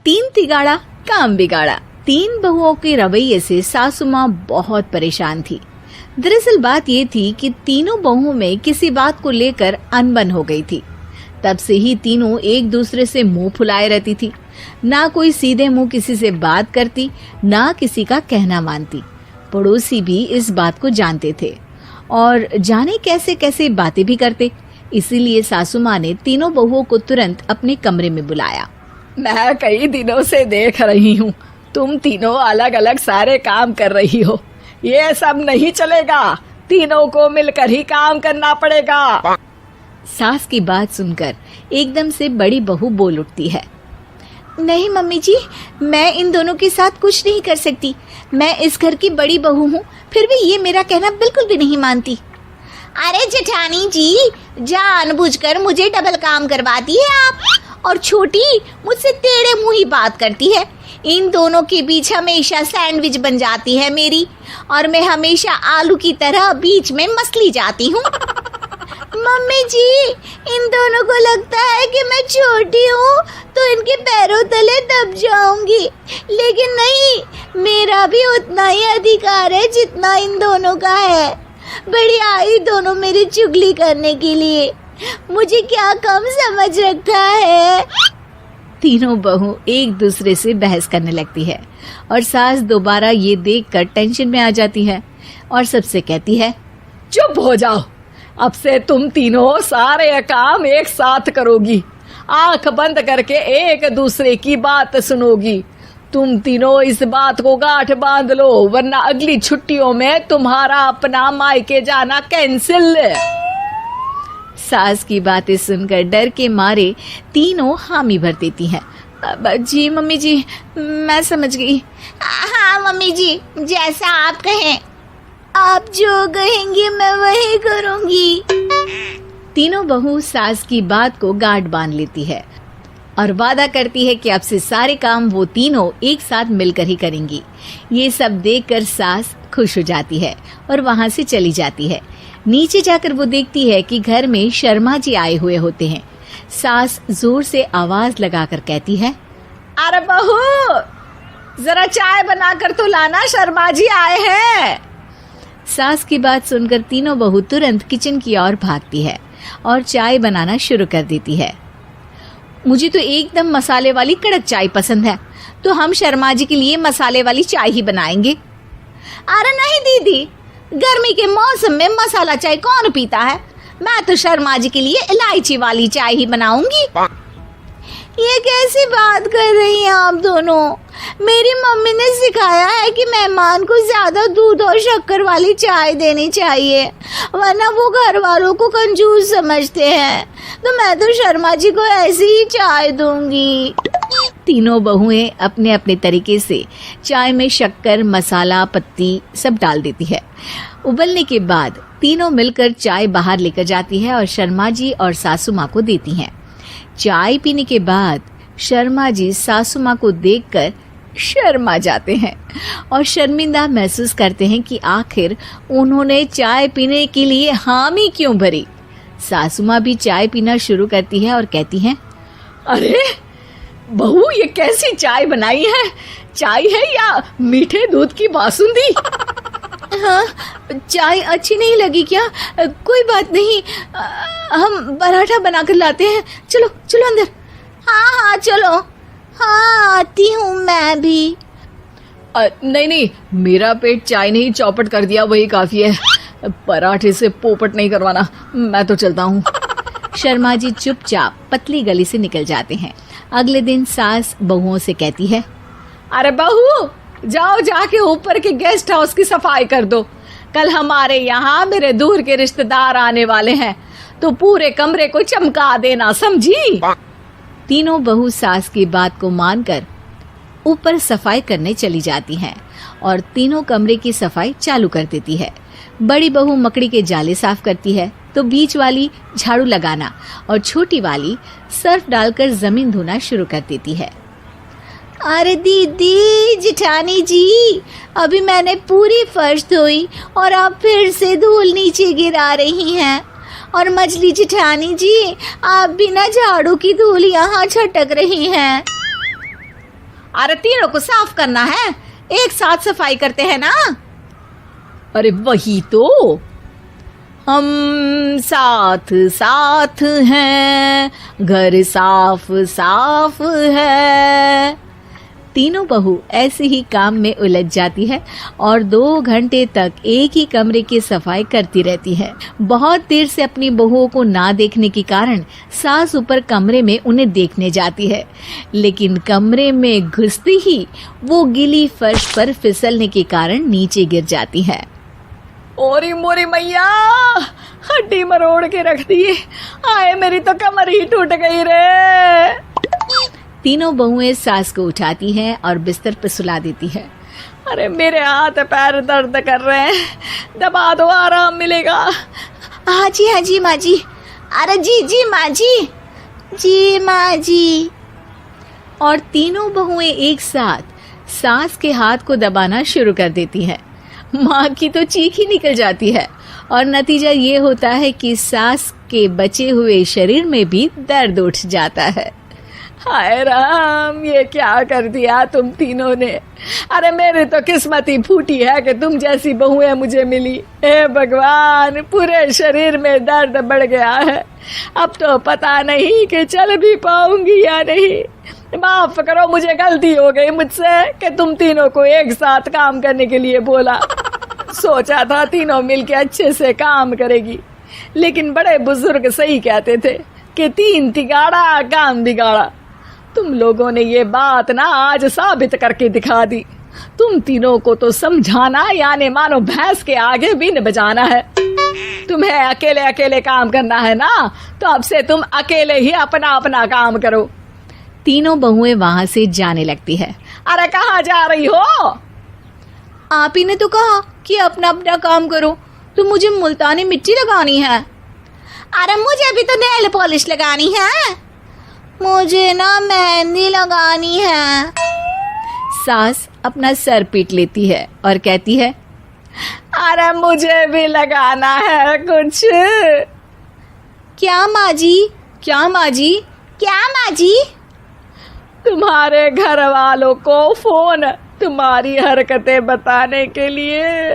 तीन तिगाड़ा काम बिगाड़ा। तीन बहुओं के रवैये से सासू माँ बहुत परेशान थी। दरअसल बात ये थी कि तीनों बहुओं में किसी बात को लेकर अनबन हो गई थी। तब से ही तीनों एक दूसरे से मुंह फुलाए रहती थी। ना कोई सीधे मुंह किसी से बात करती, ना किसी का कहना मानती। पड़ोसी भी इस बात को जानते थे और जाने कैसे कैसे बातें भी करते। इसीलिए सासू माँ ने तीनों बहुओं को तुरंत अपने कमरे में बुलाया। मैं कई दिनों से देख रही हूँ, तुम तीनों अलग अलग सारे काम कर रही हो। ये सब नहीं चलेगा, तीनों को मिलकर ही काम करना पड़ेगा। सास की बात सुनकर एकदम से बड़ी बहू बोल उठती है। नहीं मम्मी जी, मैं इन दोनों के साथ कुछ नहीं कर सकती। मैं इस घर की बड़ी बहू हूँ, फिर भी ये मेरा कहना बिल्कुल भी नहीं मानती। अरे जेठानी जी, जानबूझकर मुझे डबल काम करवाती है आप, और छोटी मुझसे टेढ़े मुंह ही बात करती है। इन दोनों के बीच हमेशा सैंडविच बन जाती है मेरी, और मैं हमेशा आलू की तरह बीच में मसली जाती हूँ। मम्मी जी, इन दोनों को लगता है कि मैं छोटी हूँ तो इनके पैरों तले दब जाऊंगी, लेकिन नहीं, मेरा भी उतना ही अधिकार है जितना इन दोनों का है। बड़ी आई दोनों मेरी चुगली करने के लिए, मुझे क्या कम समझ रखा है। तीनों बहू एक दूसरे से बहस करने लगती है और सास दोबारा ये देखकर टेंशन में आ जाती है और सबसे कहती है, चुप हो जाओ, अब से तुम तीनों सारे काम एक साथ करोगी, आंख बंद करके एक दूसरे की बात सुनोगी। तुम तीनों इस बात को गांठ बांध लो, वरना अगली छुट्टियों में तुम्हारा अपना मायके जाना कैंसिल। सास की बातें सुनकर डर के मारे तीनों हामी भर देती हैं। जी मम्मी जी, मैं समझ गई। हाँ मम्मी जी, जैसा आप कहें, आप जो कहेंगी मैं वही करूंगी। तीनों बहू सास की बात को गांठ बांध लेती है और वादा करती है कि अब से सारे काम वो तीनों एक साथ मिलकर ही करेंगी। ये सब देखकर सास खुश हो जाती है और वहां से चली जाती है। नीचे जाकर वो देखती है कि घर में शर्मा जी आए हुए होते हैं। सास जोर से आवाज लगाकर कहती है, अरे बहू, जरा चाय बनाकर तो लाना, शर्मा जी आए हैं। सास की बात सुनकर तीनों बहू तुरंत किचन की ओर भागती है और चाय बनाना शुरू कर देती है। मुझे तो एकदम मसाले वाली कड़क चाय पसंद है, तो हम शर्मा जी के लिए मसाले वाली चाय ही बनाएंगे। अरे नहीं दीदी, गर्मी के मौसम में मसाला चाय कौन पीता है? मैं तो शर्मा जी के लिए इलायची वाली चाय ही बनाऊंगी। ये कैसी बात कर रही हैं आप दोनों? मेरी मम्मी ने सिखाया है कि मेहमान को ज्यादा दूध और शक्कर वाली चाय देनी चाहिए, वरना वो घर वालों को कंजूस समझते हैं। तो मैं तो शर्मा जी को ऐसी ही चाय दूंगी। तीनों बहुएं अपने अपने तरीके से चाय में शक्कर, मसाला, पत्ती सब डाल देती है। उबलने के बाद तीनों मिलकर चाय बाहर लेकर जाती है और शर्मा जी और सासू माँ को देती हैं। चाय पीने के बाद शर्मा जी सासू माँ को देखकर शर्मा जाते हैं और शर्मिंदा महसूस करते हैं कि आखिर उन्होंने चाय पीने के लिए हामी क्यों भरी। सासू माँ भी चाय पीना शुरू करती है और कहती हैं, अरे बहू, ये कैसी चाय बनाई है? चाय है या मीठे दूध की बासुंदी? हाँ, चाय अच्छी नहीं लगी क्या? कोई बात नहीं, हम पराठा बनाकर लाते हैं। चलो चलो अंदर। हाँ हाँ चलो, हाँ आती हूँ मैं भी। नहीं नहीं, मेरा पेट चाय ने ही चौपट कर दिया, वही काफी है। पराठे से पोपट नहीं करवाना, मैं तो चलता हूँ। शर्मा जी चुपचाप पतली गली से निकल जाते हैं। अगले दिन सास बहुओं से कहती है, अरे बहू, जाओ जाके ऊपर के गेस्ट हाउस की सफाई कर दो। कल हमारे यहाँ मेरे दूर के रिश्तेदार आने वाले हैं, तो पूरे कमरे को चमका देना, समझी? तीनों बहू सास की बात को मानकर ऊपर सफाई करने चली जाती हैं और तीनों कमरे की सफाई चालू कर देती है। बड़ी बहू मकड़ी के जाले साफ करती है, तो बीच वाली झाड़ू लगाना और छोटी वाली सर्फ डालकर जमीन धोना शुरू कर देती है। अरे दीदी, जेठानी जी, अभी मैंने पूरी फर्श धोई और आप फिर से धूल नीचे गिरा रही हैं। और मछली जेठानी जी, आप बिना झाड़ू की धूल यहाँ छटक रही हैं। अरे तीनों को साफ करना है, एक साथ सफाई करते हैं ना। अरे वही तो, हम साथ साथ हैं, घर साफ साफ है। तीनों बहू ऐसे ही काम में उलझ जाती है और 2 घंटे तक एक ही कमरे की सफाई करती रहती है। बहुत देर से अपनी बहुओं को ना देखने के कारण सास ऊपर कमरे में उन्हें देखने जाती है, लेकिन कमरे में घुसती ही वो गीली फर्श पर फिसलने के कारण नीचे गिर जाती है। ओरी मोरी मैया, हड्डी मरोड़ के रख दी। आए मेरी तो कमर ही टूट गई रे। तीनों बहुएं सास को उठाती हैं और बिस्तर पर सुला देती है। अरे मेरे हाथ पैर दर्द कर रहे हैं, दबा दो, आराम मिलेगा। हाँ जी माँ जी। अरे जी माँ जी, जी माँ जी। और तीनों बहुएं एक साथ सास के हाथ को दबाना शुरू कर देती हैं। माँ की तो चीख ही निकल जाती है और नतीजा ये होता है कि सास के बचे हुए शरीर में भी दर्द उठ जाता है। हाय राम, ये क्या कर दिया तुम तीनों ने। अरे मेरी तो किस्मत ही फूटी है कि तुम जैसी बहुएं मुझे मिली। हे भगवान, पूरे शरीर में दर्द बढ़ गया है। अब तो पता नहीं कि चल भी पाऊंगी या नहीं। माफ करो, मुझे गलती हो गई मुझसे कि तुम तीनों को एक साथ काम करने के लिए बोला। सोचा था तीनों मिलके अच्छे से काम करेगी, लेकिन बड़े बुजुर्ग सही कहते थे कि 3 तिगाड़ा काम बिगाड़ा। तुम लोगों ने ये बात ना आज साबित करके दिखा दी। तुम तीनों को तो समझाना यानी मानो भैंस के आगे बीन बजाना है। तुम्हें अकेले अकेले काम करना है ना, तो अब से तुम अकेले ही अपना अपना काम करो। तीनों बहुएं वहां से जाने लगती है। अरे कहाँ जा रही हो? आप ही ने तो कहा कि अपना अपना काम तो मुझे मुल्तानी मिट्टी लगानी है। अरे मुझे भी तो नेल पॉलिश लगानी है, मुझे ना मेहंदी लगानी है। सास अपना सर पीट लेती है और कहती है, अरे मुझे भी लगाना है कुछ। क्या माँ जी? क्या माँ जी? क्या माँ जी? तुम्हारे घर वालों को फोन तुम्हारी हरकतें बताने के लिए।